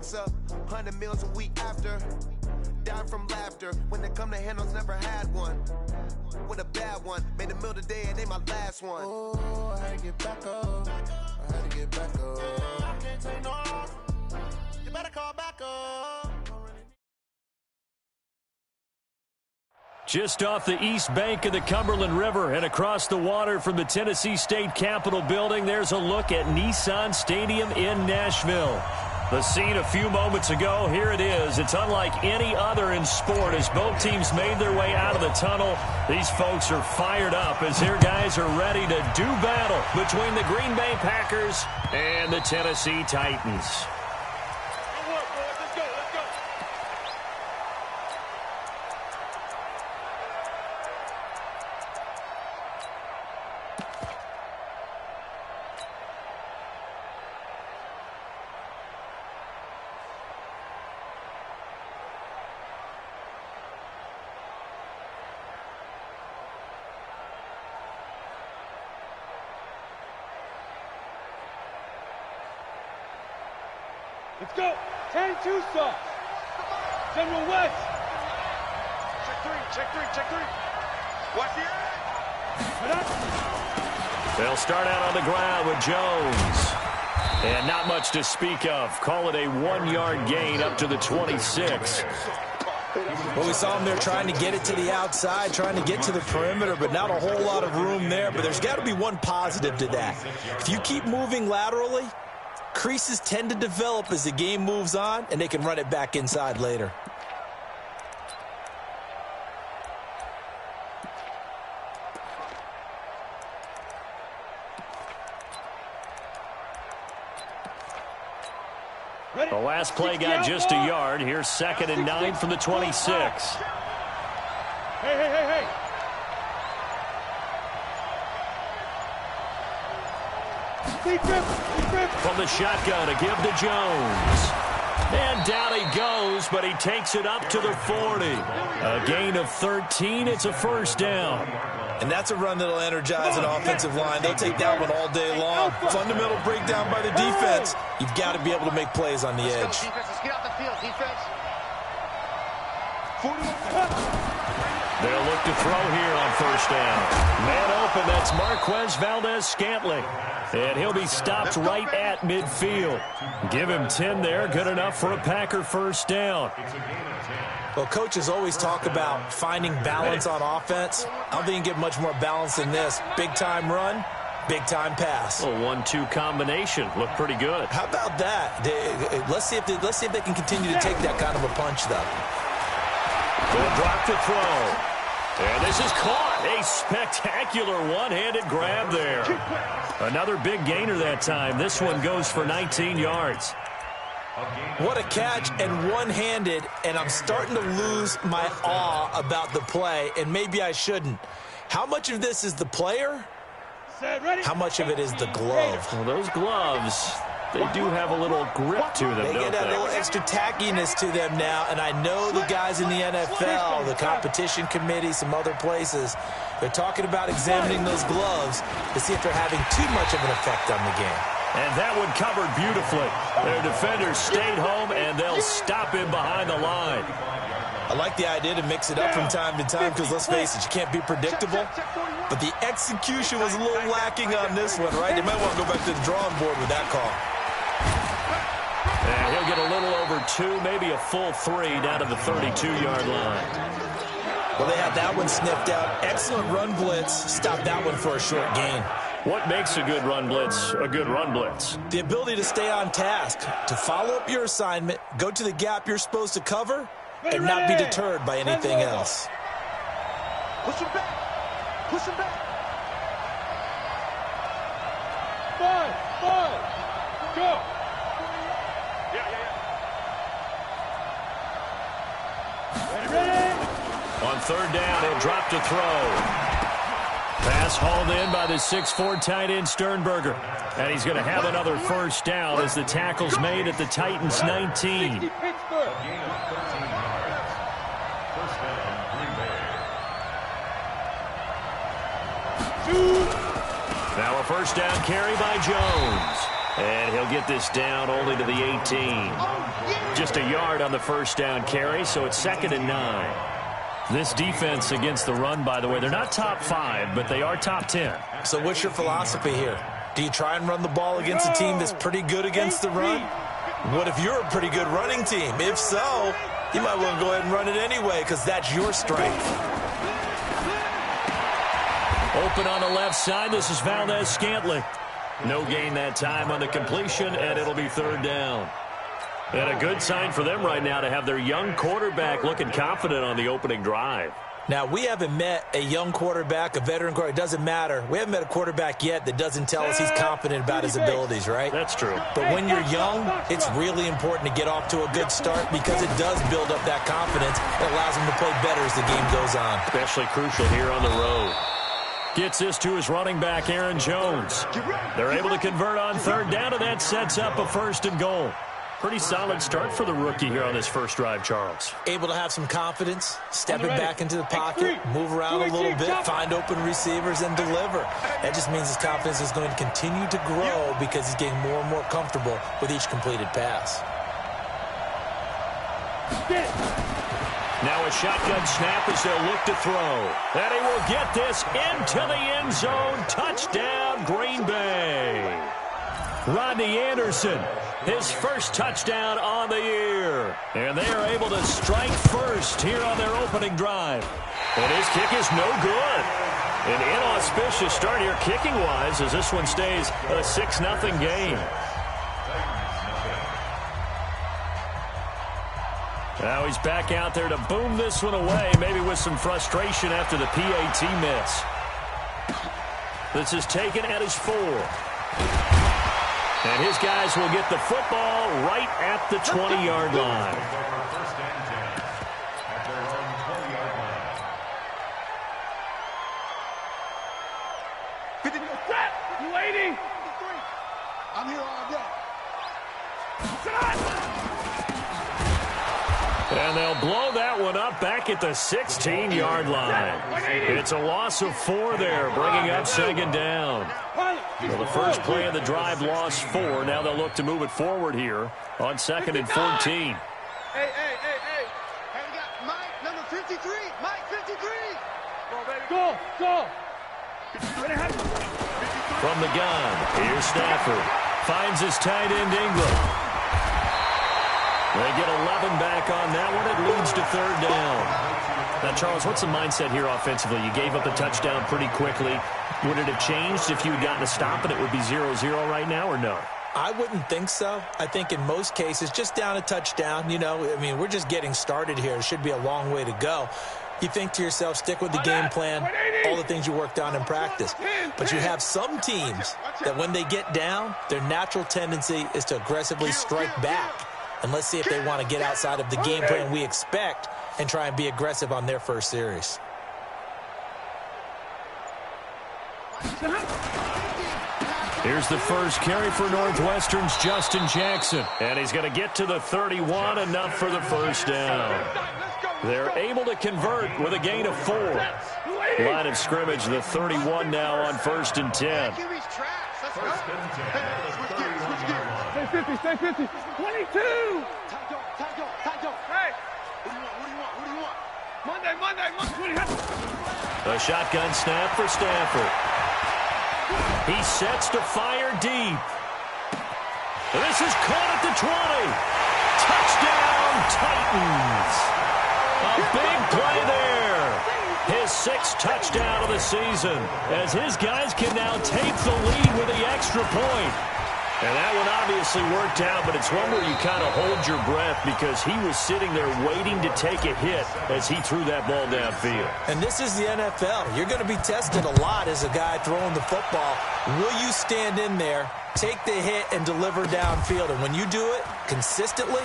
boxer, 100 meals a week after. Dying from laughter. When they come to handles, never had one. With a bad one. Made a meal today and they my last one. Oh, I had to get back up. I had to get back up. I can't take no off. You better call back up. Just off the east bank of the Cumberland River and across the water from the Tennessee State Capitol building, there's a look at Nissan Stadium in Nashville. The scene a few moments ago, here it is. It's unlike any other in sport as both teams made their way out of the tunnel. These folks are fired up as their guys are ready to do battle between the Green Bay Packers and the Tennessee Titans. Let's go. 10-2 sauce. General West. Check three. Watch the edge. They'll start out on the ground with Jones. And not much to speak of. Call it a 1-yard gain up to the 26. Well, we saw him there trying to get it to the outside, trying to get to the perimeter, but not a whole lot of room there. But there's got to be one positive to that. If you keep moving laterally, creases tend to develop as the game moves on, and they can run it back inside later. The last play got just a yard. Here's 2nd and 9 from the 26. Hey. From the shotgun to give to Jones. And down he goes, but he takes it up to the 40. A gain of 13. It's a first down. And that's a run that'll energize an offensive line. They'll take that one all day long. Fundamental breakdown by the defense. You've got to be able to make plays on the edge. Let's get off the field, defense. They'll look to throw here on first down. Man open, that's Marquez Valdez-Scantling. And he'll be stopped right at midfield. Give him 10 there, good enough for a Packer first down. Well, coaches always talk about finding balance on offense. I don't think you can get much more balance than this. Big-time run, big-time pass. A 1-2 combination. Looked pretty good. How about that? Let's see if they can continue to take that kind of a punch, though. Good drop to throw. And this is caught. A spectacular one-handed grab there. Another big gainer that time. This one goes for 19 yards. What a catch, and one-handed, and I'm starting to lose my awe about the play, and maybe I shouldn't. How much of this is the player? How much of it is the glove? Well, those gloves, they do have a little grip to them, They don't get that they? little extra tackiness to them now, and I know the guys in the NFL, the competition committee, some other places, they're talking about examining those gloves to see if they're having too much of an effect on the game. And that one covered beautifully. Their defenders stayed home, and they'll stop him behind the line. I like the idea to mix it up from time to time because, let's face it, you can't be predictable. But the execution was a little lacking on this one, right? They might want to go back to the drawing board with that call. And he'll get a little over 2, maybe a full 3 down to the 32-yard line. Well, they had that one sniffed out. Excellent run blitz. Stop that one for a short gain. What makes a good run blitz a good run blitz? The ability to stay on task, to follow up your assignment, go to the gap you're supposed to cover, and not be deterred by anything else. Push him back. Push him back. 5, go. Ready. On third down, he'll drop to throw. Pass hauled in by the 6'4" tight end Sternberger. And he's going to have another first down as the tackle's made at the Titans' 19. Now a first down carry by Jones. And he'll get this down only to the 18. Just a yard on the first down carry, so it's 2nd and 9. This defense against the run, by the way, they're not top 5, but they are top 10. So what's your philosophy here? Do you try and run the ball against a team that's pretty good against the run? What if you're a pretty good running team? If so, you might want to go ahead and run it anyway because that's your strength. Open on the left side. This is Valdez-Scantling. No gain that time on the completion, and it'll be 3rd down. And a good sign for them right now to have their young quarterback looking confident on the opening drive. Now, we haven't met a young quarterback, a veteran quarterback. It doesn't matter. We haven't met a quarterback yet that doesn't tell us he's confident about his abilities, right? That's true. But when you're young, it's really important to get off to a good start because it does build up that confidence. It allows him to play better as the game goes on. Especially crucial here on the road. Gets this to his running back, Aaron Jones. They're able to convert on 3rd down, and that sets up a 1st and goal. Pretty solid start for the rookie here on this first drive, Charles. Able to have some confidence, step it back into the pocket, move around a little bit, find open receivers, and deliver. That just means his confidence is going to continue to grow because he's getting more and more comfortable with each completed pass. Now a shotgun snap as they'll look to throw. And he will get this into the end zone. Touchdown, Green Bay. Rodney Anderson, his first touchdown on the year. And they are able to strike first here on their opening drive. And his kick is no good. An inauspicious start here kicking-wise as this one stays a 6-0 game. Now he's back out there to boom this one away, maybe with some frustration after the PAT miss. This is taken at his 4. And his guys will get the football right at the 20-yard line. Waiting. I'm here all day. And they'll blow that one up back at the 16-yard line. It's a loss of 4 there, bringing up 2nd down. Well, the first play of the drive lost 4. Now they'll look to move it forward here on 2nd and 14. Hey, we got Mike, number 53. Mike, 53. Go. From the gun, here's Stafford. Finds his tight end, Ingram. They get 11 back on that one. It leads to 3rd down. Now, Charles, what's the mindset here offensively? You gave up the touchdown pretty quickly. Would it have changed if you had gotten a stop and it would be 0-0 right now, or no? I wouldn't think so. I think in most cases, just down a touchdown, we're just getting started here. It should be a long way to go. You think to yourself, stick with the game plan, all the things you worked on in practice. But you have some teams that when they get down, their natural tendency is to aggressively strike back. And let's see if they want to get outside of the game plan we expect and try and be aggressive on their first series. Here's the first carry for Northwestern's Justin Jackson. And he's going to get to the 31, enough for the first down. They're able to convert with a gain of 4. Line of scrimmage, the 31 now on 1st and 10. Stay 50. 22. Hey. What do you want? Monday. A shotgun snap for Stafford. He sets to fire deep. This is caught at the 20. Touchdown, Titans. A big play there. His 6th touchdown of the season as his guys can now take the lead with the extra point. And that one obviously worked out, but it's one where you kind of hold your breath because he was sitting there waiting to take a hit as he threw that ball downfield. And this is the NFL. You're going to be tested a lot as a guy throwing the football. Will you stand in there, take the hit, and deliver downfield? And when you do it consistently,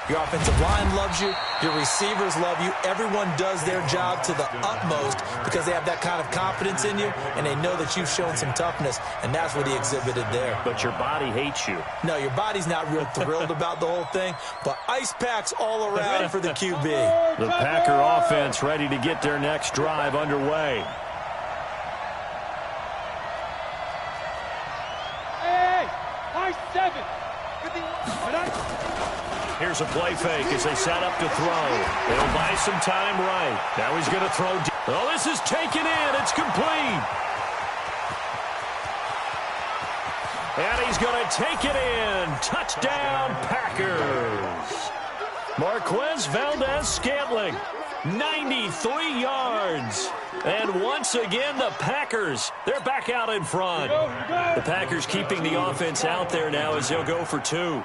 your offensive line loves you, your receivers love you, everyone does their job to the utmost because they have that kind of confidence in you, and they know that you've shown some toughness, and that's what he exhibited there. But your body hates you. No, your body's not real thrilled about the whole thing, but ice packs all around for the QB. The Packer offense ready to get their next drive underway. Hey, I 7. Here's a play fake as they set up to throw. It'll buy some time right. Now he's going to throw. Oh, this is taken in. It's complete. And he's going to take it in. Touchdown, Packers. Marquez Valdez-Scantling, 93 yards. And once again, the Packers, they're back out in front. The Packers keeping the offense out there now as they'll go for two.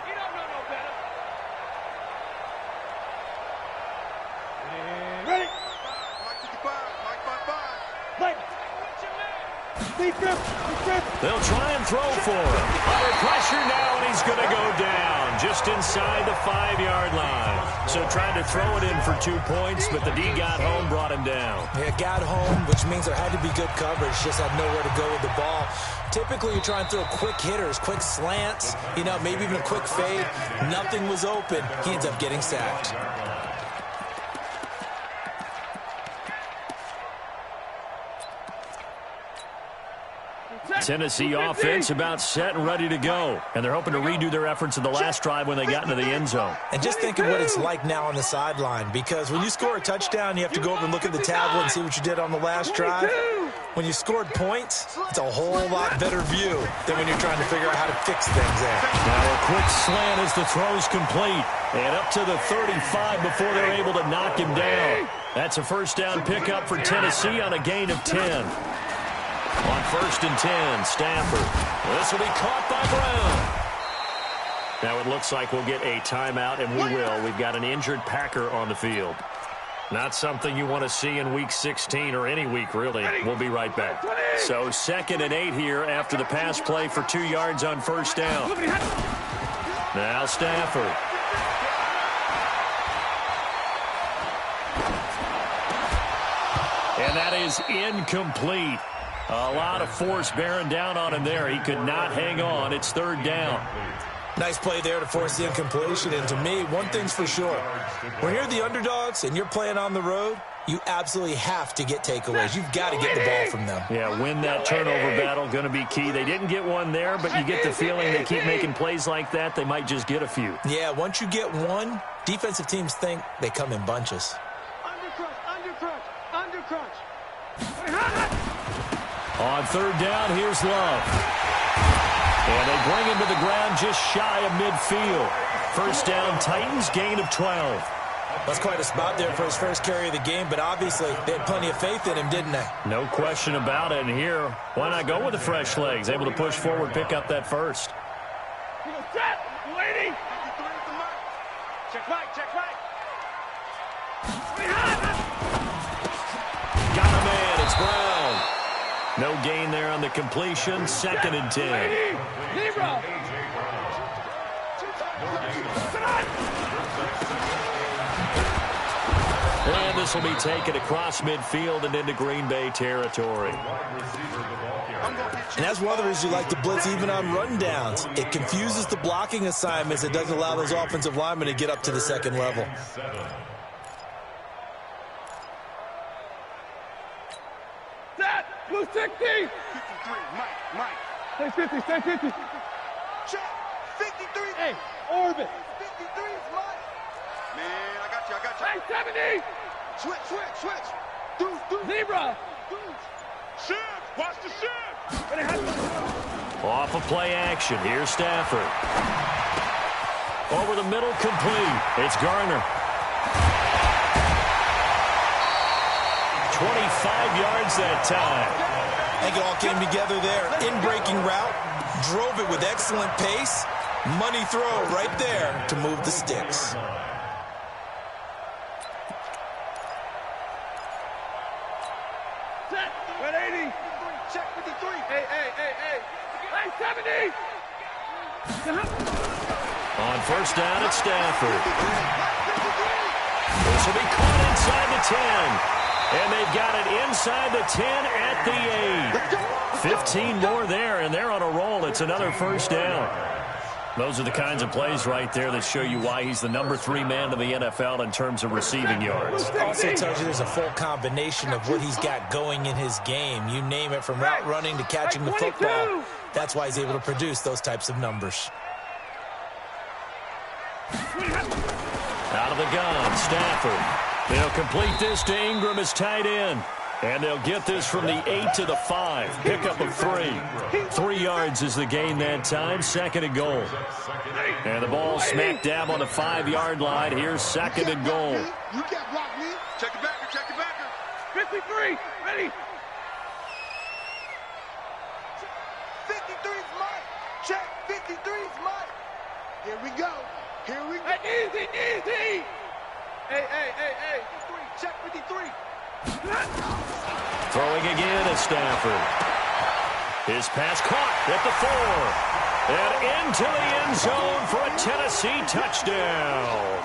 They'll try and throw for him. Under pressure now, and he's going to go down just inside the 5-yard line. So trying to throw it in for 2 points, but the D got home, brought him down. Yeah, got home, which means there had to be good coverage. Just had nowhere to go with the ball. Typically, you try and throw quick hitters, quick slants, maybe even a quick fade. Nothing was open. He ends up getting sacked. Tennessee offense about set and ready to go. And they're hoping to redo their efforts in the last drive when they got into the end zone. And just think of what it's like now on the sideline, because when you score a touchdown, you have to go over and look at the tablet and see what you did on the last drive. When you scored points, it's a whole lot better view than when you're trying to figure out how to fix things there. Now a quick slant as the throw's complete. And up to the 35 before they're able to knock him down. That's a first down pickup for Tennessee on a gain of 10. On 1st and 10, Stafford. This will be caught by Brown. Now it looks like we'll get a timeout, and we will. We've got an injured Packer on the field. Not something you want to see in Week 16 or any week, really. We'll be right back. So 2nd and 8 here after the pass play for 2 yards on first down. Now Stafford. And that is incomplete. A lot of force bearing down on him there. He could not hang on. It's 3rd down. Nice play there to force the incompletion. And to me, one thing's for sure. When you're the underdogs and you're playing on the road, you absolutely have to get takeaways. You've got to get the ball from them. Yeah, win that turnover battle, going to be key. They didn't get one there, but you get the feeling they keep making plays like that, they might just get a few. Yeah, once you get one, defensive teams think they come in bunches. Undercrunch. On 3rd down, here's Love. And they bring him to the ground just shy of midfield. First down, Titans, gain of 12. That's quite a spot there for his first carry of the game, but obviously they had plenty of faith in him, didn't they? No question about it. And here, why not go with the fresh legs? Able to push forward, pick up that first. Set, lady. Check right. Got a man, it's Brown. No gain there on the completion. 2nd and 10. Zebra. And this will be taken across midfield and into Green Bay territory. And that's one of the reasons you like to blitz even on rundowns. It confuses the blocking assignments. It doesn't allow those offensive linemen to get up to the 2nd level. Set. Blue 60. 53, Mike. Stay 50, stay 50. Check. 53. Hey, orbit. 53 is Mike. Man, I got you. Hey, 70. Switch. Deuce. Zebra. Shift. Watch the shift. Off of play action. Here's Stafford. Over the middle, complete. It's Garner. 25 yards that time. I think it all came together there. In-breaking route, drove it with excellent pace. Money throw right there to move the sticks. Set. 180. Check 53. Hey. Hey, 70. On first down, it's Stafford. This will be caught inside the 10. And they've got it inside the 10 at the 8. 15 more there, and they're on a roll. It's another first down. Those are the kinds of plays right there that show you why he's the number 3 man in the NFL in terms of receiving yards. Also tells you there's a full combination of what he's got going in his game. You name it, from route running to catching the football. That's why he's able to produce those types of numbers. the gun, Stafford. They'll complete this to Ingram as tight end. And they'll get this from the 8 to the 5. Pickup of 3. 3 yards is the gain that time. 2nd and goal. And the ball smack dab on the 5-yard line. Here's 2nd and goal. You can't block me. Check it backer, check it backer. 53, ready. 53's mine. Check, 53's mine. Here we go. Here we go. Hey, easy, easy. Hey. Check 53. Throwing again at Stafford. His pass caught at the 4. And into the end zone for a Tennessee touchdown.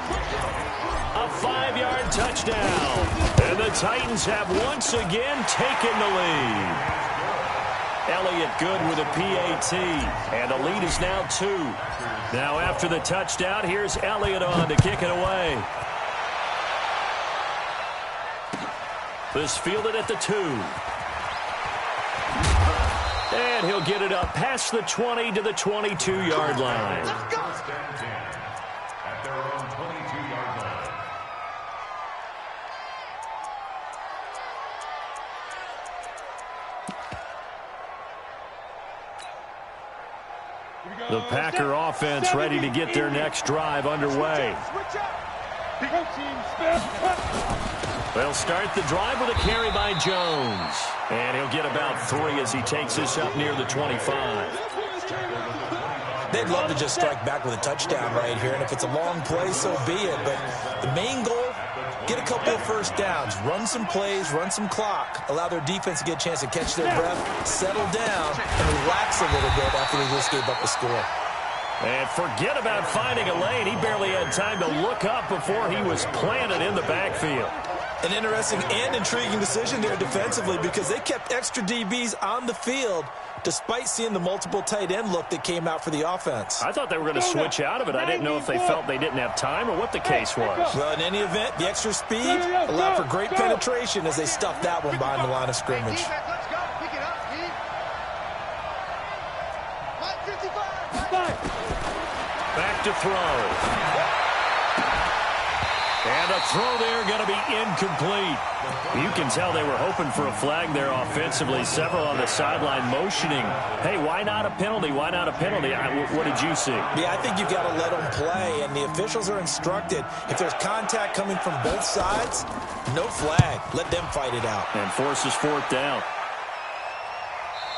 A 5-yard touchdown. And the Titans have once again taken the lead. Elliott good with a PAT. And the lead is now 2. Now after the touchdown, here's Elliott on to kick it away. This fielded at the 2. And he'll get it up past the 20 to the 22-yard line. Let's go. At their own 22-yard line. The Packer offense ready to get their next drive underway. Switch up. They'll start the drive with a carry by Jones. And he'll get about 3 as he takes this up near the 25. They'd love to just strike back with a touchdown right here, and if it's a long play, so be it. But the main goal, get a couple of first downs, run some plays, run some clock, allow their defense to get a chance to catch their breath, settle down, and relax a little bit after they just gave up a score. And forget about finding a lane. He barely had time to look up before he was planted in the backfield. An interesting and intriguing decision there defensively because they kept extra DBs on the field despite seeing the multiple tight end look that came out for the offense. I thought they were going to switch out of it. I didn't know if they felt they didn't have time or what the case was. Well, in any event, the extra speed allowed for great penetration as they stuffed that one behind the line of scrimmage. Defense, let's go. Pick it up, Steve. Mike 55. Back to throw. And a throw there going to be incomplete. You can tell they were hoping for a flag there offensively. Several on the sideline motioning. Hey, why not a penalty? Why not a penalty? What did you see? Yeah, I think you've got to let them play, and the officials are instructed. If there's contact coming from both sides, no flag. Let them fight it out. And forces 4th down.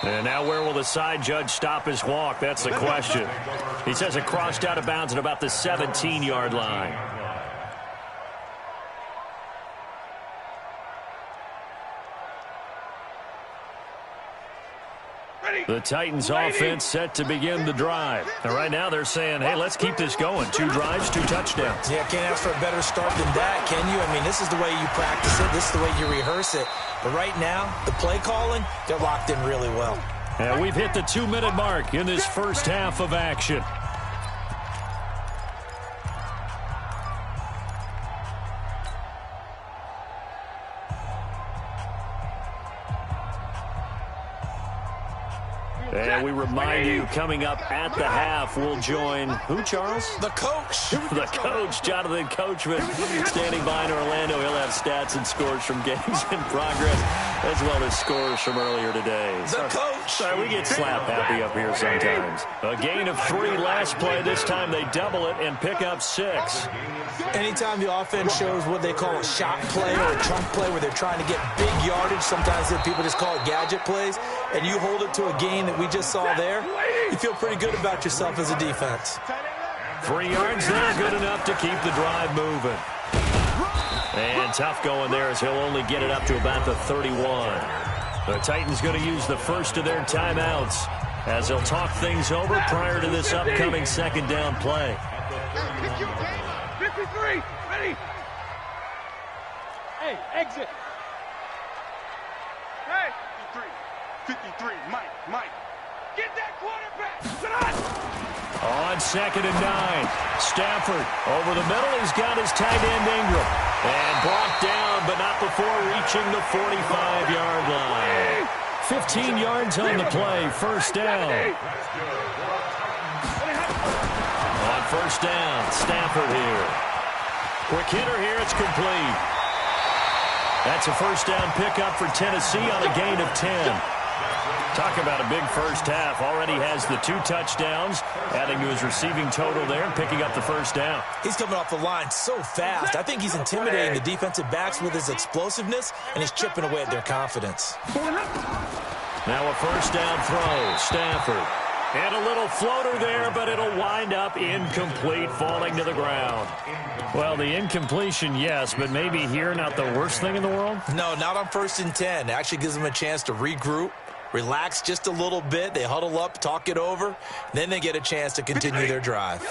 And now where will the side judge stop his walk? That's the question. He says it crossed out of bounds at about the 17-yard line. The Titans offense set to begin the drive. And right now they're saying, hey, let's keep this going. 2 drives, 2 touchdowns. Yeah, can't ask for a better start than that, can you? I mean, this is the way you practice it. This is the way you rehearse it. But right now, the play calling, they're locked in really well. And we've hit the 2-minute mark in this first half of action. And we remind you, coming up at the half, we'll join who, Charles? The coach. The coach, Jonathan Coachman, standing by in Orlando. He'll have stats and scores from games in progress, as well as scores from earlier today. The coach. Sorry, we get slap happy up here sometimes. A gain of 3 last play. This time they double it and pick up 6. Anytime the offense shows what they call a shot play or a chunk play where they're trying to get big yardage, sometimes people just call it gadget plays, and you hold it to a gain that we just saw there, you feel pretty good about yourself as a defense. 3 yards there, good enough to keep the drive moving. And tough going there as he'll only get it up to about the 31. The Titans going to use the first of their timeouts as they'll talk things over prior to this upcoming 2nd down play. 53, ready. Hey, exit. Hey. 53, Mike. Get that quarterback. Sit on. On 2nd and 9, Stafford over the middle. He's got his tight end Ingram. And brought down, but not before reaching the 45-yard line. 15 yards on the play, first down. On first down, Stafford here. Quick hitter here. It's complete. That's a first down pickup for Tennessee on a gain of 10. Talk about a big first half. Already has the 2 touchdowns, adding to his receiving total there and picking up the first down. He's coming off the line so fast. I think he's intimidating the defensive backs with his explosiveness, and he's chipping away at their confidence. Now a first down throw. Stafford. And a little floater there, but it'll wind up incomplete, falling to the ground. Well, the incompletion, yes, but maybe here not the worst thing in the world? No, not on 1st and 10. It actually gives them a chance to regroup, relax just a little bit. They huddle up, talk it over. Then they get a chance to continue their drive.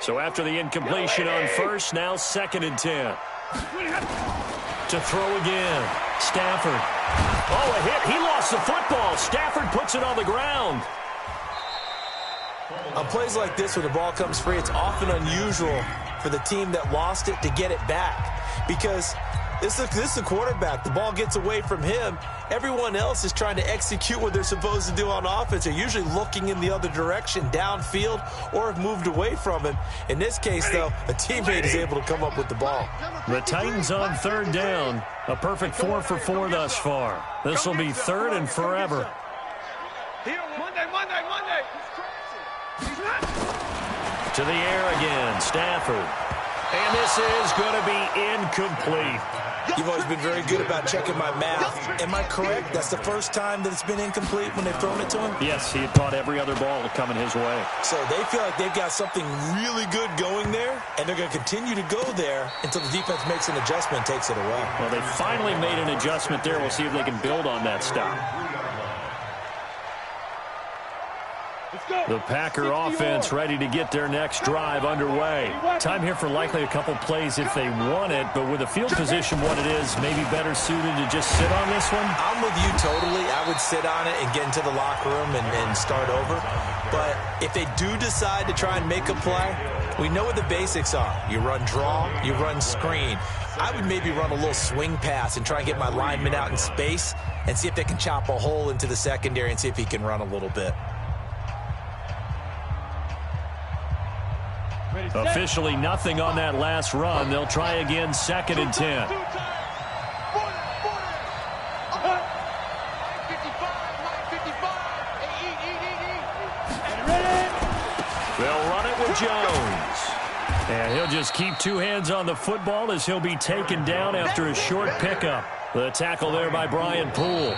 So after the incompletion on first, now 2nd and 10. To throw again. Stafford. Oh, a hit. He lost the football. Stafford puts it on the ground. On plays like this where the ball comes free, it's often unusual for the team that lost it to get it back because this is the quarterback. The ball gets away from him. Everyone else is trying to execute what they're supposed to do on offense. They're usually looking in the other direction, downfield, or have moved away from him. In this case, though, a teammate is able to come up with the ball. The Titans on 3rd down. A perfect 4 for 4 thus far. This will be 3rd and forever. Monday. To the air again, Stafford. And this is going to be incomplete. You've always been very good about checking my math. Am I correct? That's the first time that it's been incomplete when they've thrown it to him? Yes, he had caught every other ball coming his way. So they feel like they've got something really good going there, and they're going to continue to go there until the defense makes an adjustment and takes it away. Well, they finally made an adjustment there. We'll see if they can build on that stop. The Packer offense ready to get their next drive underway. Time here for likely a couple plays if they want it, but with the field position what it is, maybe better suited to just sit on this one? I'm with you totally. I would sit on it and get into the locker room and start over. But if they do decide to try and make a play, we know what the basics are. You run draw, you run screen. I would maybe run a little swing pass and try and get my lineman out in space and see if they can chop a hole into the secondary and see if he can run a little bit. Officially nothing on that last run. They'll try again 2nd and 10. They'll run it with Jones. And he'll just keep 2 hands on the football as he'll be taken down after a short pickup. The tackle there by Brian Poole.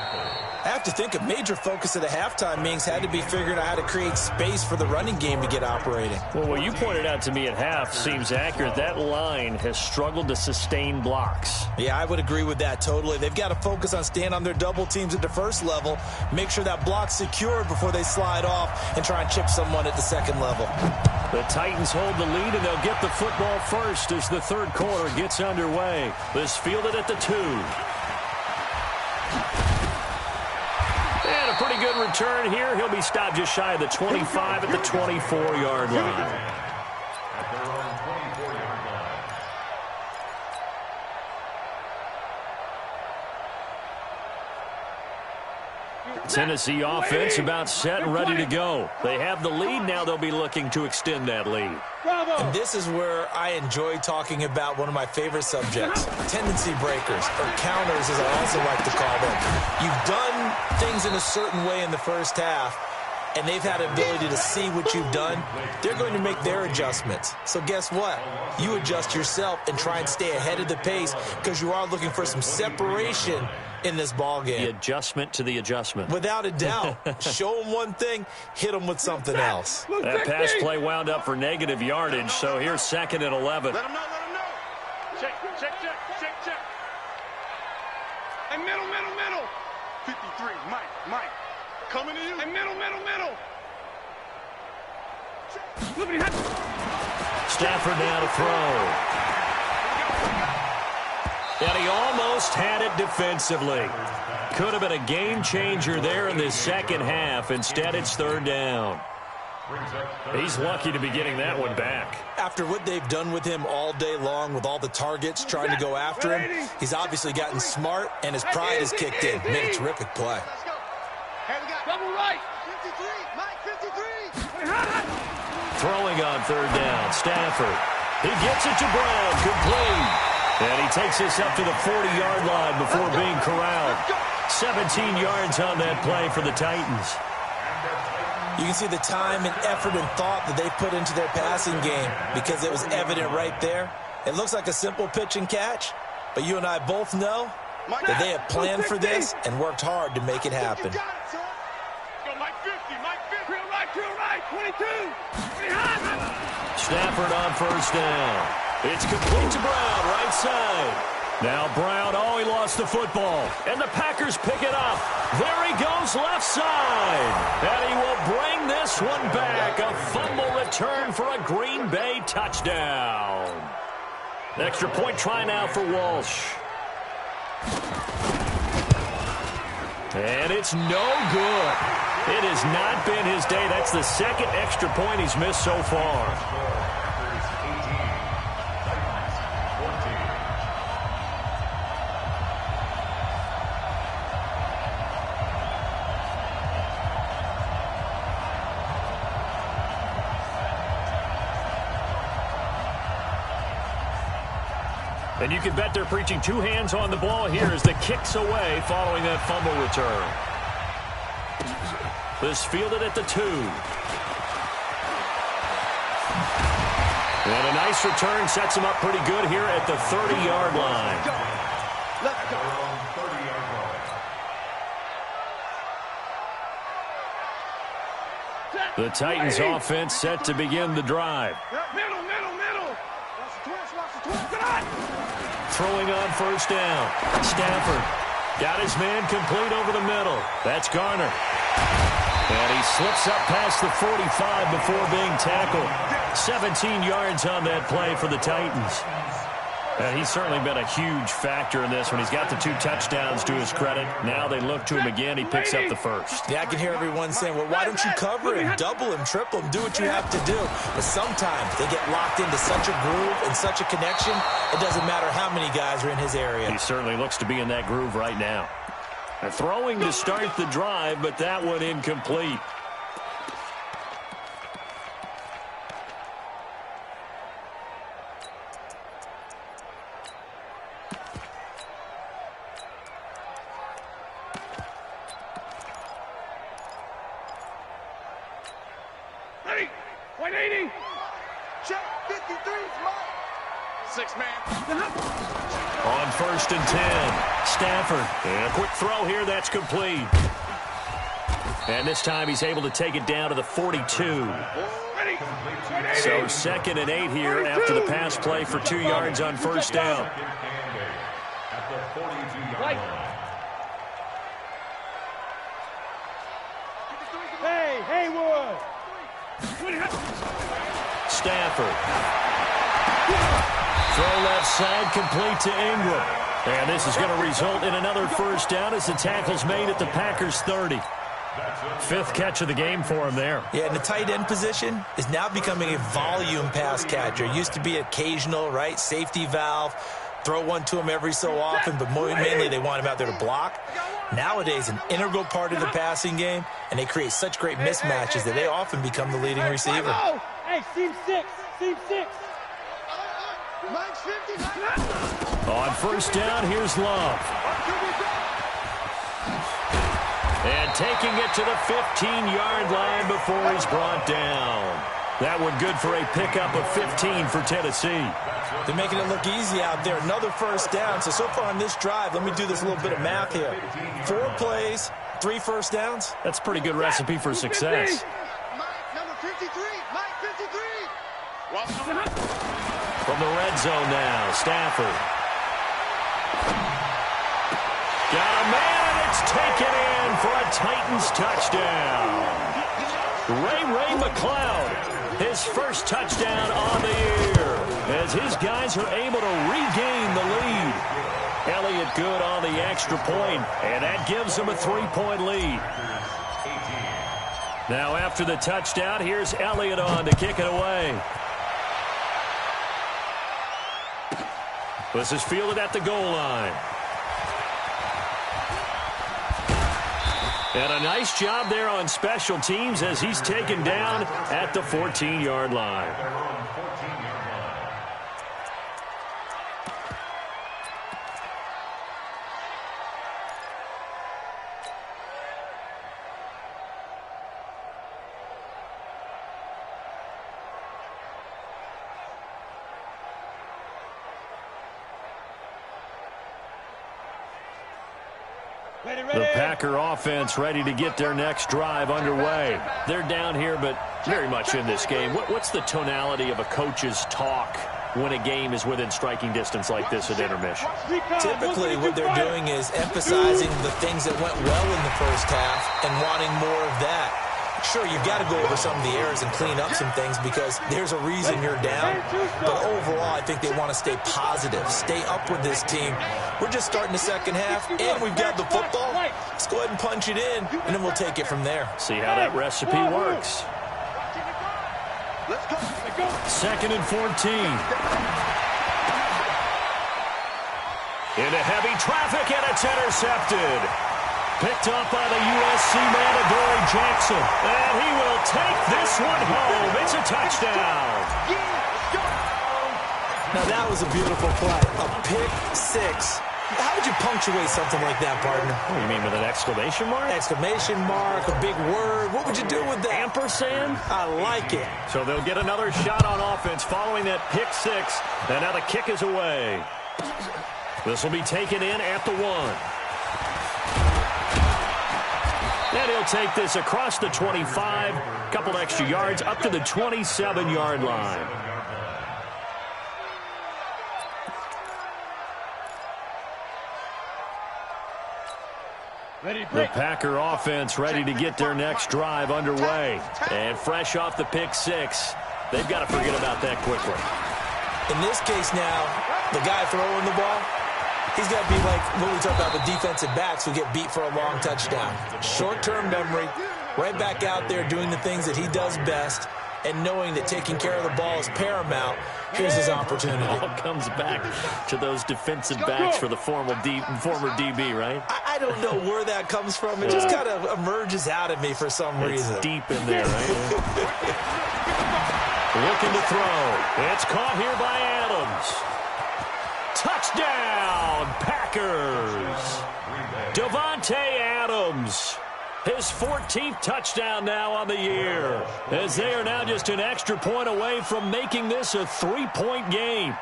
I have to think a major focus of the halftime meetings had to be figuring out how to create space for the running game to get operating. Well, what you pointed out to me at half seems accurate. That line has struggled to sustain blocks. Yeah, I would agree with that totally. They've got to focus on staying on their double teams at the first level, make sure that block's secured before they slide off and try and chip someone at the second level. The Titans hold the lead, and they'll get the football first as the 3rd quarter gets underway. This fielded at the 2. And a pretty good return here. He'll be stopped just shy of the 25 at the 24-yard line. At their own 24-yard line. Tennessee offense about set and ready to go. They have the lead. Now they'll be looking to extend that lead. And this is where I enjoy talking about one of my favorite subjects, tendency breakers, or counters as I also like to call them. You've done things in a certain way in the first half, and they've had an ability to see what you've done. They're going to make their adjustments. So guess what? You adjust yourself and try and stay ahead of the pace because you are looking for some separation in this ball game. The adjustment to the adjustment. Without a doubt. Show them one thing, hit them with something else. That pass play wound up for negative yardage, so here's 2nd and 11. Let them know. Check. And middle. 53, Mike. Coming to you. And middle. Stafford now to throw. And he almost had it defensively. Could have been a game changer there in the second half. Instead, it's 3rd down. He's lucky to be getting that one back. After what they've done with him all day long with all the targets trying to go after him, he's obviously gotten smart and his pride has kicked in. Made a terrific play. Let's go. Hey, we got double right. 53, Mike, 53. Throwing on 3rd down, Stafford. He gets it to Brown, complete. And he takes this up to the 40-yard line before being corralled. 17 yards on that play for the Titans. You can see the time and effort and thought that they put into their passing game because it was evident right there. It looks like a simple pitch and catch, but you and I both know that they have planned for this and worked hard to make it happen. Go, Mike 50, Mike 50. Drill right, 22. Stafford on first down. It's complete to Brown, right side. Now Brown, he lost the football. And the Packers pick it up. There he goes, left side. And he will bring this one back. A fumble return for a Green Bay touchdown. Extra point try now for Walsh. And it's no good. It has not been his day. That's the second extra point he's missed so far. And you can bet they're preaching two hands on the ball here as the kick's away following that fumble return. This fielded at the 2. And a nice return sets him up pretty good here at the 30-yard line. Let's go. The Titans offense set to begin the drive. Middle. Throwing on first down. Stafford got his man complete over the middle. That's Garner. And he slips up past the 45 before being tackled. 17 yards on that play for the Titans. And he's certainly been a huge factor in this one. He's got the 2 touchdowns to his credit. Now they look to him again. He picks up the first. Yeah, I can hear everyone saying, well, why don't you cover him, double him, triple him, do what you have to do. But sometimes they get locked into such a groove and such a connection, it doesn't matter how many guys are in his area. He certainly looks to be in that groove right now. And throwing to start the drive, but that one incomplete. Ready, 180. Check 53's Mike. 6-man. On first and 10, Stafford. And a quick throw here, that's complete. And this time he's able to take it down to the 42. Ready, 180. So 2nd and 8 here after the pass play for 2 yards on first down. At the 42-yard Right. line. Hey, Haywood. Stafford. Throw left side, complete to Ingram. And this is going to result in another first down as the tackle's made at the Packers' 30. 5th catch of the game for him there. Yeah, and the tight end position is now becoming a volume pass catcher. It used to be occasional, right, safety valve, throw one to him every so often, but mainly they want him out there to block. Nowadays, an integral part of the passing game, and they create such great mismatches that they often become the leading receiver. Hey, seam 6. Mike's 50. On first down, here's Love. And taking it to the 15-yard line before he's brought down. That one good for a pickup of 15 for Tennessee. They're making it look easy out there. Another first down. So far on this drive, let me do this little bit of math here. 4 plays, 3 first downs. That's a pretty good recipe for success. Mike, number 53. Mike 53. From the red zone now, Stafford. Got a man, and it's taken in for a Titans touchdown. Ray McLeod, his first touchdown on the year, as his guys are able to regain the lead. Elliott good on the extra point, and that gives them a 3-point lead. Now after the touchdown, here's Elliott on to kick it away. This is fielded at the goal line. And a nice job there on special teams as he's taken down at the 14-yard line. The Packer offense ready to get their next drive underway. They're down here, but very much in this game. What's the tonality of a coach's talk when a game is within striking distance like this at intermission? Typically, what they're doing is emphasizing the things that went well in the first half and wanting more of that. Sure, you've got to go over some of the errors and clean up some things because there's a reason you're down. But overall, I think they want to stay positive, stay up with this team. We're just starting the second half, and we've got the football. Let's go ahead and punch it in, and then we'll take it from there. See how that recipe works. Let's go. 2nd and 14. Into heavy traffic, and it's intercepted. Picked up by the USC man, Adoree Jackson. And he will take this one home. It's a touchdown. Now, that was a beautiful play. A pick six. How would you punctuate something like that, partner? What do you mean, with an exclamation mark? Exclamation mark, a big word. What would you do with that? Ampersand? I like it. So they'll get another shot on offense following that pick six. And now the kick is away. This will be taken in at the 1. And he'll take this across the 25, couple extra yards, up to the 27-yard line. The Packer offense ready to get their next drive underway. And fresh off the pick six, they've got to forget about that quickly. In this case now, the guy throwing the ball, he's got to be like what we talk about with defensive backs who get beat for a long touchdown. Short-term memory, right back out there doing the things that he does best, and knowing that taking care of the ball is paramount. Here's his opportunity. It all comes back to those defensive backs for the former DB, right? I don't know where that comes from. It just kind of emerges out of me for some reason. It's deep in there, right? Looking to throw. It's caught here by Adams. Touchdown, Packers. Davante Adams. His 14th touchdown now on the year, as they are now just an extra point away from making this a 3-point game.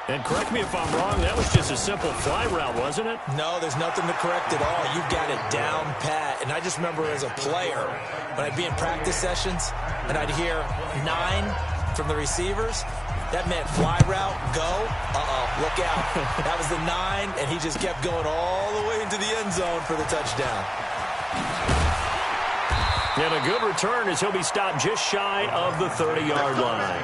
And correct me if I'm wrong, that was just a simple fly route, wasn't it? No, there's nothing to correct at all. You've got it down pat. And I just remember as a player, when I'd be in practice sessions, and I'd hear 9 from the receivers, that meant fly route, go, look out. That was the 9, and he just kept going all the way into the end zone for the touchdown. And a good return as he'll be stopped just shy of the 30-yard line.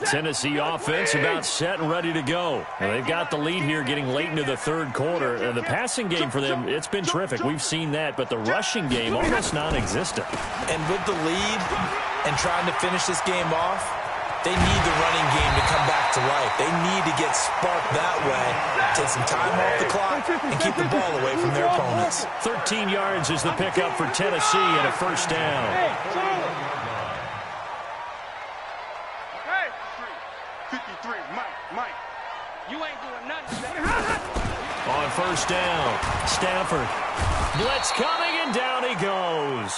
Tennessee offense about set and ready to go. And they've got the lead here getting late into the third quarter. And the passing game for them, it's been terrific. We've seen that, but the rushing game almost non-existent. And with the lead and trying to finish this game off, they need the running game to come back to life. They need to get sparked that way, take some time off the clock, and keep the ball away from their opponents. 13 yards is the pickup for Tennessee and a first down. On first down, Stafford. Blitz coming, and down he goes.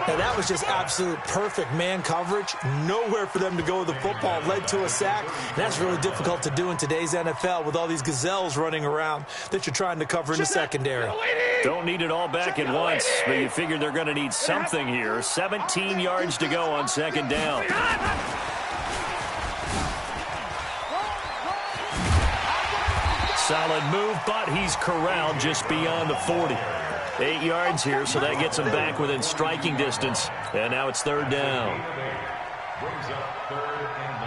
Now, that was just absolute perfect man coverage. Nowhere for them to go with the football. Led to a sack. And that's really difficult to do in today's NFL with all these gazelles running around that you're trying to cover in the secondary. Don't need it all back at once, but you figure they're going to need something here. 17 yards to go on second down. Solid move, but he's corralled just beyond the 40. 8 yards here, so that gets him back within striking distance. And now it's third down. Brings up 3rd and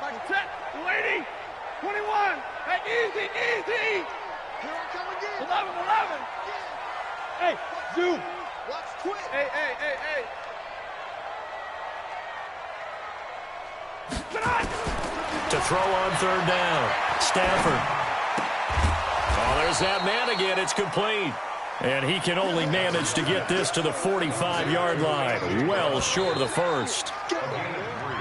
9. 20, 21. Hey, easy. Here I come again. 11. Hey, zoom. Watch quick. Hey. To throw on third down, Stafford. Oh, there's that man again. It's complete. And he can only manage to get this to the 45-yard line. Well short of the first.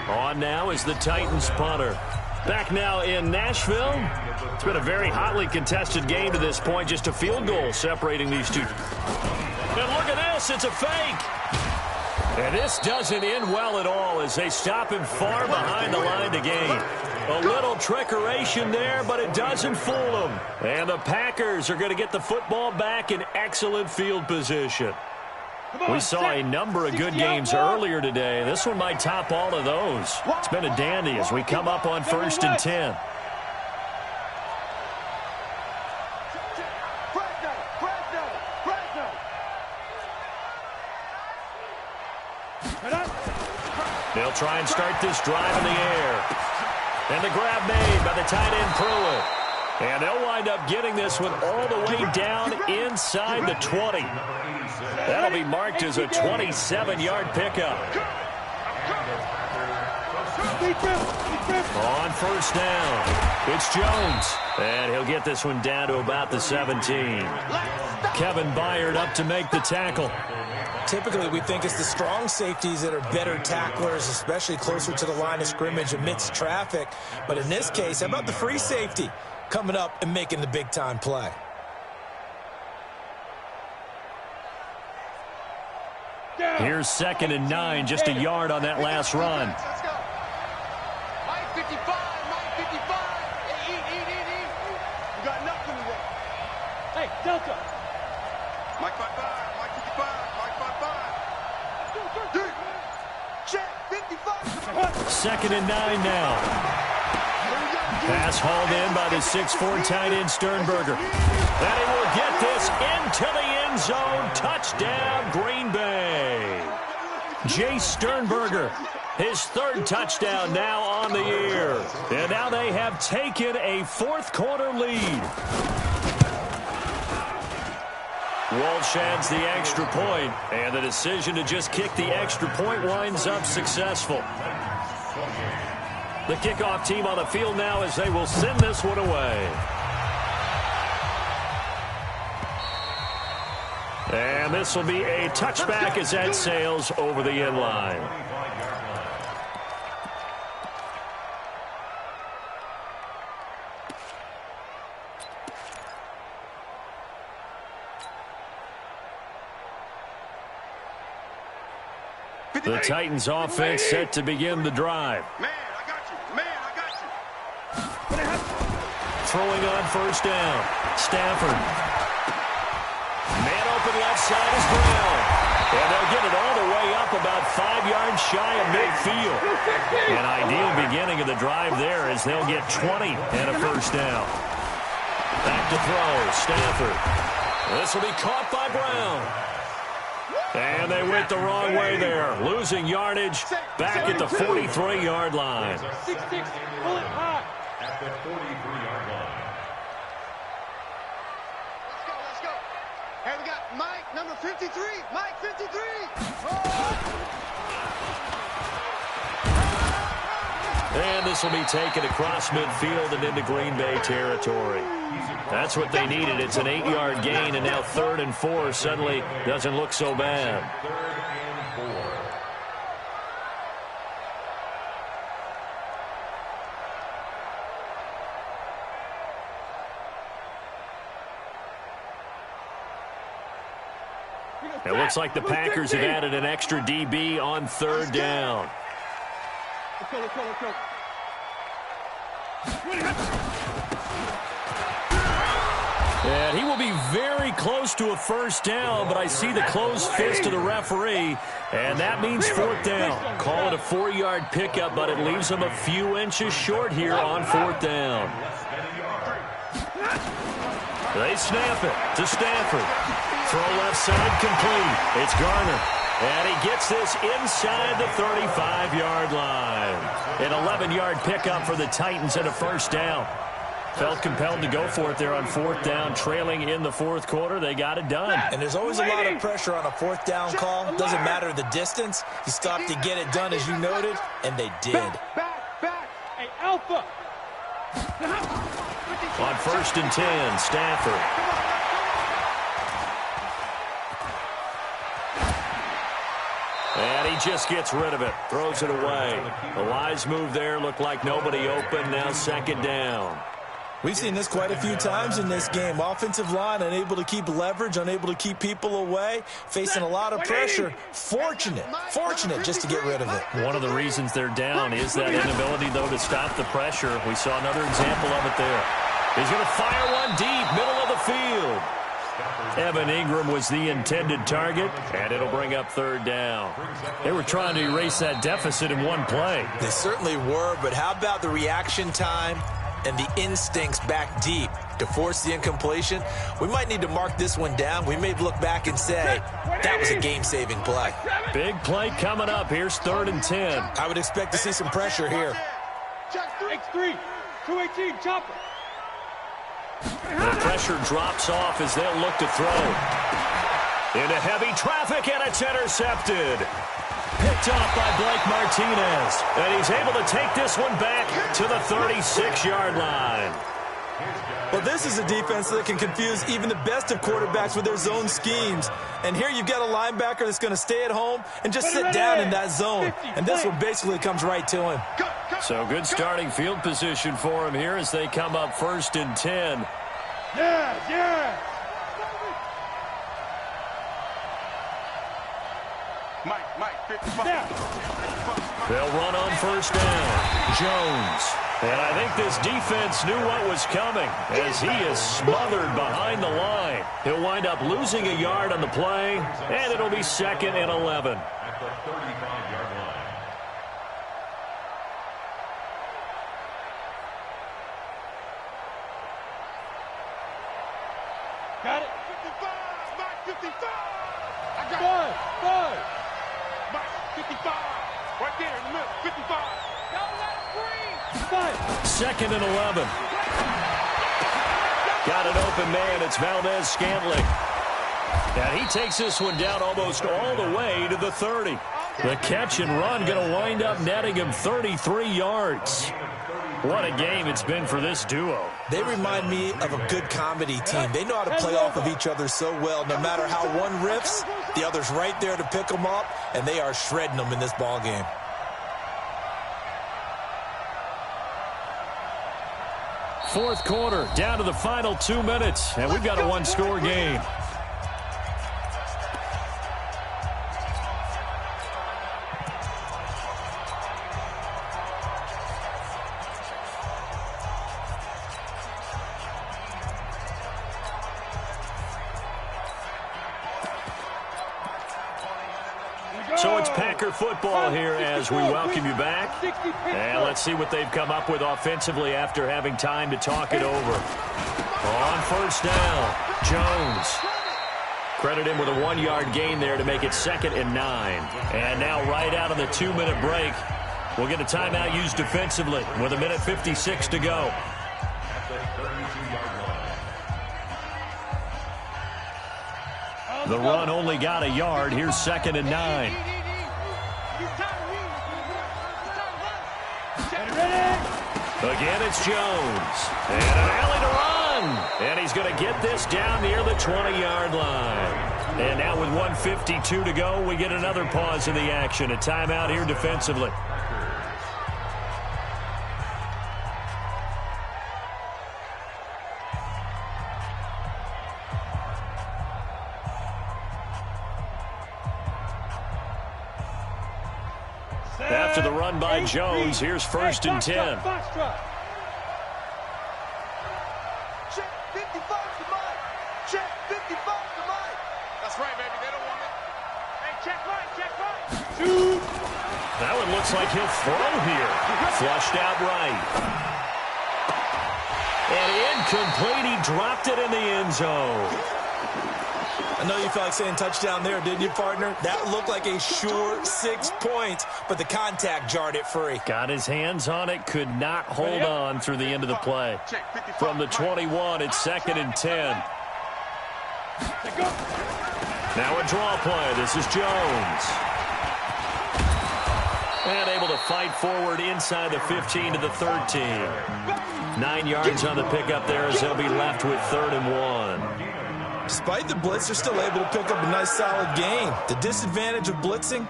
On now is the Titans punter. Back now in Nashville. It's been a very hotly contested game to this point. Just a field goal separating these two. And look at this. It's a fake. And this doesn't end well at all as they stop him far behind the line to gain. A little trickeration there, but it doesn't fool them. And the Packers are going to get the football back in excellent field position. We saw a number of good games earlier today. This one might top all of those. It's been a dandy as we come up on 1st and 10. They'll try and start this drive in the air. And the grab made by the tight end Pruitt. And they'll wind up getting this one all the way down inside the 20. That'll be marked as a 27-yard pickup. On 1st down, it's Jones. And he'll get this one down to about the 17. Kevin Byard up to make the tackle. Typically, we think it's the strong safeties that are better tacklers, especially closer to the line of scrimmage amidst traffic. But in this case, how about the free safety coming up and making the big-time play? Here's 2nd and 9, just a yard on that last run. Let's go. Mike 55, Mike 55. Eat. You got nothing to work. Hey, Delta. Mike 55, Mike 55, Mike 55. Dude, check, 55. 2nd and 9 now. Pass hauled in by the 6'4" tight end Sternberger. And he will get this into the end zone. Touchdown, Green Bay. Jay Sternberger, his 3rd touchdown now on the year. And now they have taken a 4th-quarter lead. Walsh adds the extra point, and the decision to just kick the extra point winds up successful. The kickoff team on the field now as they will send this one away. And this will be a touchback as that sails over the end line. The Titans offense set to begin the drive. Man, I got you. Man, I got you. Throwing on 1st down. Stafford. Man open left side is Brown. And they'll get it all the way up about 5 yards shy of midfield. An ideal beginning of the drive there as they'll get 20 and a 1st down. Back to throw. Stafford. This will be caught by Brown. And they went the wrong way there. Losing yardage back at the 43-yard line. 6-6, pull it high. At the 43-yard line. Let's go. Hey, we got Mike, number 53. Mike, 53. And this will be taken across midfield and into Green Bay territory. That's what they needed. It's an 8-yard gain, and now 3rd and 4 suddenly doesn't look so bad. 3rd and 4. It looks like the Packers have added an extra DB on 3rd down. Let's go. And he will be very close to a 1st down, but I see the closed fist of the referee, and that means 4th down. Call it a 4-yard pickup, but it leaves him a few inches short here on 4th down. They snap it to Stafford. Throw left side complete. It's Garner. And he gets this inside the 35-yard line. An 11-yard pickup for the Titans and a 1st down. Felt compelled to go for it there on 4th down, trailing in the 4th quarter. They got it done. And there's always a lot of pressure on a 4th down call. Doesn't matter the distance. You stop to get it done, as you noted, and they did. Back. Hey, Alpha. On 1st and 10, Stafford. And he just gets rid of it. Throws it away. A wise move there. Looked like nobody open. Now second down. We've seen this quite a few times in this game. Offensive line unable to keep leverage, unable to keep people away, facing a lot of pressure. Fortunate just to get rid of it. One of the reasons they're down is that inability, though, to stop the pressure. We saw another example of it there. He's going to fire one deep, middle of the field. Evan Ingram was the intended target, and it'll bring up third down. They were trying to erase that deficit in one play. They certainly were, but how about the reaction time and the instincts back deep to force the incompletion? We might need to mark this one down. We may look back and say, that was a game-saving play. Big play coming up. Here's 3rd and 10. I would expect to see some pressure here. X3, 218, chopper. The pressure drops off as they'll look to throw. Into heavy traffic, and it's intercepted. Picked off by Blake Martinez. And he's able to take this one back to the 36-yard line. Well, this is a defense that can confuse even the best of quarterbacks with their zone schemes. And here you've got a linebacker that's going to stay at home and just sit down in that zone. And this one basically comes right to him. So good starting field position for him here as they come up 1st and 10. Yeah. Mike, 55. They'll run on 1st down. Jones. And I think this defense knew what was coming as he is smothered behind the line. He'll wind up losing a yard on the play, and it'll be 2nd and 11. At the 35-yard line. Got it. 55, Mike, 55. I got Five. Mike, 55. Right there in the middle, 55. Don't let him breathe. 5. 2nd and 11. Got an open man. It's Valdez-Scantling. And he takes this one down almost all the way to the 30. The catch and run going to wind up netting him 33 yards. What a game it's been for this duo. They remind me of a good comedy team. They know how to play off of each other so well. No matter how one riffs, the other's right there to pick them up, and they are shredding them in this ball game. Fourth quarter, down to the final 2 minutes, and we've got a one-score game. So it's Packer football here as we welcome you back. And let's see what they've come up with offensively after having time to talk it over. On 1st down, Jones. Credit him with a 1-yard gain there to make it 2nd and 9. And now right out of the 2-minute break, we'll get a timeout used defensively with 1:56 to go. At the 32-yard line. The run only got a yard. Here's 2nd and 9. Again, it's Jones. And an alley to run. And he's going to get this down near the 20-yard line. And now with 1:52 to go, we get another pause in the action. A timeout here defensively. After the run by Jones, here's 1st and 10. Check 55 to Mike. Check 55 to Mike. That's right, baby. They don't want it. Hey, check right. 2. That one looks like he'll throw here. Flushed out right. And incomplete. He dropped it in the end zone. I know you felt like saying touchdown there, didn't you, partner? That looked like a sure 6 points, but the contact jarred it free. Got his hands on it, could not hold on through the end of the play. From the 21, it's 2nd and 10. Now a draw play. This is Jones. And able to fight forward inside the 15 to the 13. 9 yards on the pickup there as they'll be left with 3rd and 1. Despite the blitz, they're still able to pick up a nice solid gain. The disadvantage of blitzing,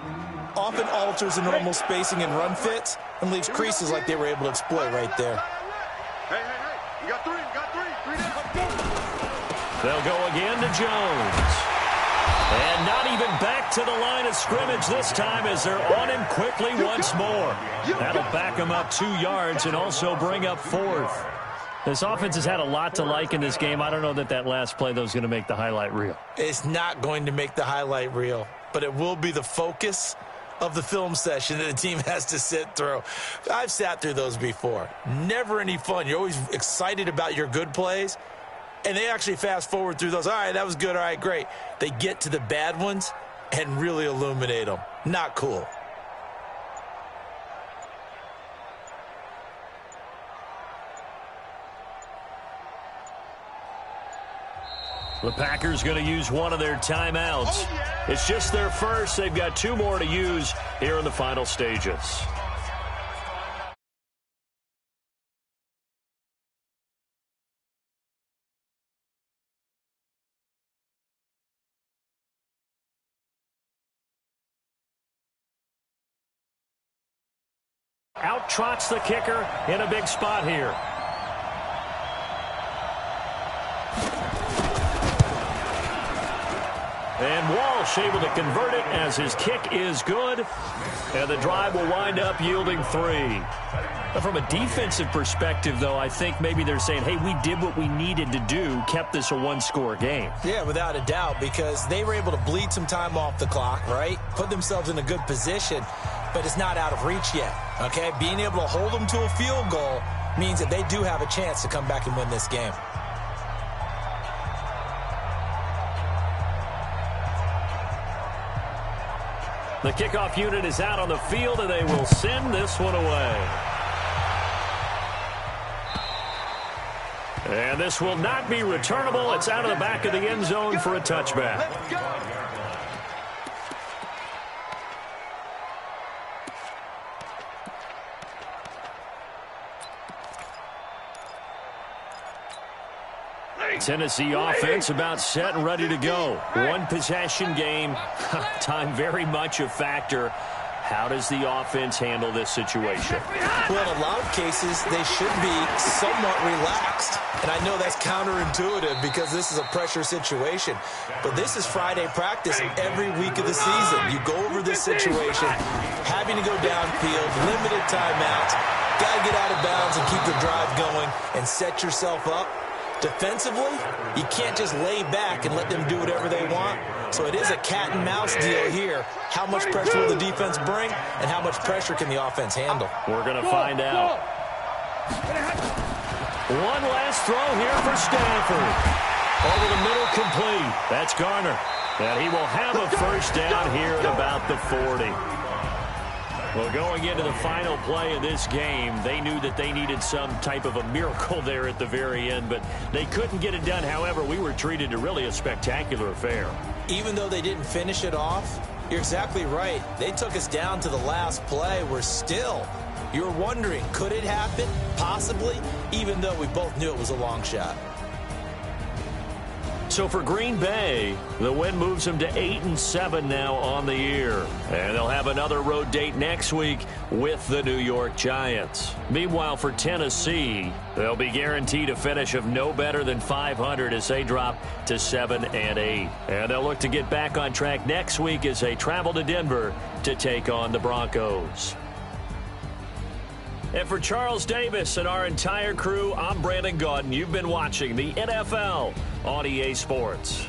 often alters the normal spacing and run fits and leaves creases like they were able to exploit right there. Hey, you got three. Three down. They'll go again to Jones. And not even back to the line of scrimmage this time as they're on him quickly once more. That'll back him up 2 yards and also bring up 4th. This offense has had a lot to like in this game. I don't know that that last play, though, is going to make the highlight reel. It's not going to make the highlight reel, but it will be the focus of the film session that the team has to sit through. I've sat through those before. Never any fun. You're always excited about your good plays, and they actually fast forward through those. All right, that was good. All right, great. They get to the bad ones and really illuminate them. Not cool. The Packers going to use one of their timeouts. It's just their first. They've got 2 more to use here in the final stages. Out trots the kicker in a big spot here. And Walsh able to convert it as his kick is good. And the drive will wind up yielding 3. From a defensive perspective, though, I think maybe they're saying, hey, we did what we needed to do, kept this a 1-score game. Yeah, without a doubt, because they were able to bleed some time off the clock, right? Put themselves in a good position, but it's not out of reach yet, okay? Being able to hold them to a field goal means that they do have a chance to come back and win this game. The kickoff unit is out on the field, and they will send this one away. And this will not be returnable. It's out of the back of the end zone for a touchback. Tennessee offense about set and ready to go. 1 possession game. Time very much a factor. How does the offense handle this situation? Well, in a lot of cases, they should be somewhat relaxed. And I know that's counterintuitive because this is a pressure situation. But this is Friday practice every week of the season. You go over this situation, having to go downfield, limited timeouts, got to get out of bounds and keep the drive going and set yourself up. Defensively, you can't just lay back and let them do whatever they want. So it is a cat and mouse deal here. How much pressure will the defense bring, and how much pressure can the offense handle? We're going to find out. One last throw here for Stanford. Over the middle, complete. That's Garner. And he will have a first down here at about the 40. Well, going into the final play of this game, they knew that they needed some type of a miracle there at the very end, but they couldn't get it done. However, we were treated to really a spectacular affair. Even though they didn't finish it off, you're exactly right. They took us down to the last play. We're still, you're wondering, could it happen? Possibly, even though we both knew it was a long shot. So for Green Bay, the win moves them to 8-7 now on the year. And they'll have another road date next week with the New York Giants. Meanwhile, for Tennessee, they'll be guaranteed a finish of no better than 500 as they drop to 7-8. And they'll look to get back on track next week as they travel to Denver to take on the Broncos. And for Charles Davis and our entire crew, I'm Brandon Gaudin. You've been watching the NFL on EA Sports.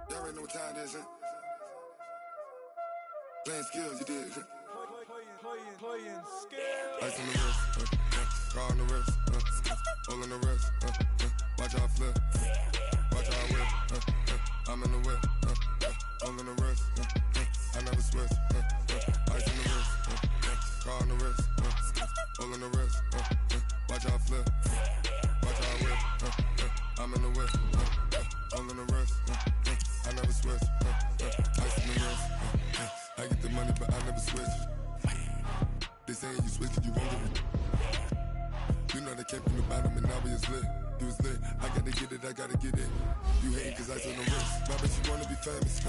Y'all already know what time it is, huh? Playing skills, you did. Playing skills. Ice on the wrist, car on the wrist, hole in the wrist, watch how I flip, watch how I whip, I'm in the whip, hole in the wrist, I never switch, ice on the wrist, car on the wrist, hole in the wrist, watch how I flip, watch how I whip, I'm in the whip, hole in the wrist, I never switch, ice on the wrist, I get the money but I never switch. They saying you switch it, you won't get it. You know they came from the bottom and now we is lit. You was lit, I gotta get it, I gotta get it. You hating cause ice on the wrist. My bitch, you wanna be famous,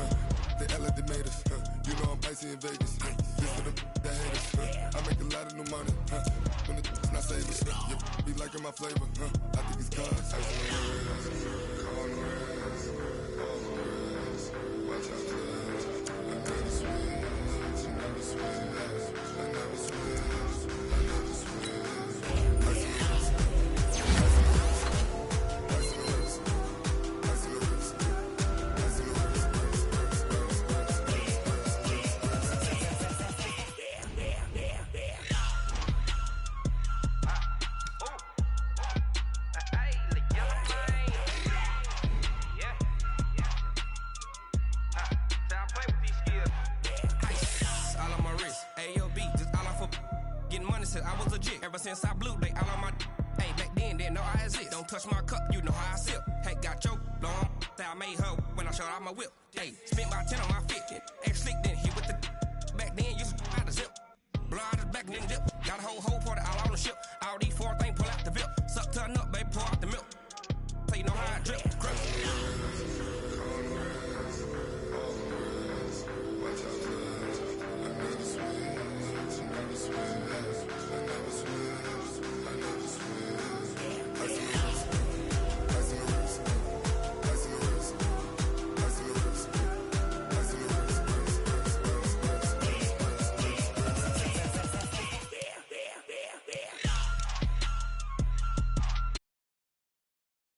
They LA, they made us, You know I'm icy in Vegas, This for the haters, I make a lot of new money, When the not savings, You be liking my flavor, I think it's cause ice on the wrist, on the wrist, on the wrist. Watch out, clutch. I never switch, I never switch. I never switch, I never switch. Ice on the wrist, ice on the wrist, ice on the wrist, ice on the wrist, I was legit. Ever since I blew, they all on my hey, back then, didn't know I exist. Don't touch my cup, you know how I sip. Hey, got your long that I made her when I showed out my whip. Hey, spent about 10 on my fit. Ex slick, then hit with the back then, used to out the zip. Blow out his back, then dip. Got a whole party all on the ship. All these four things pull out the VIP. Suck, turn up, baby, pour out the milk.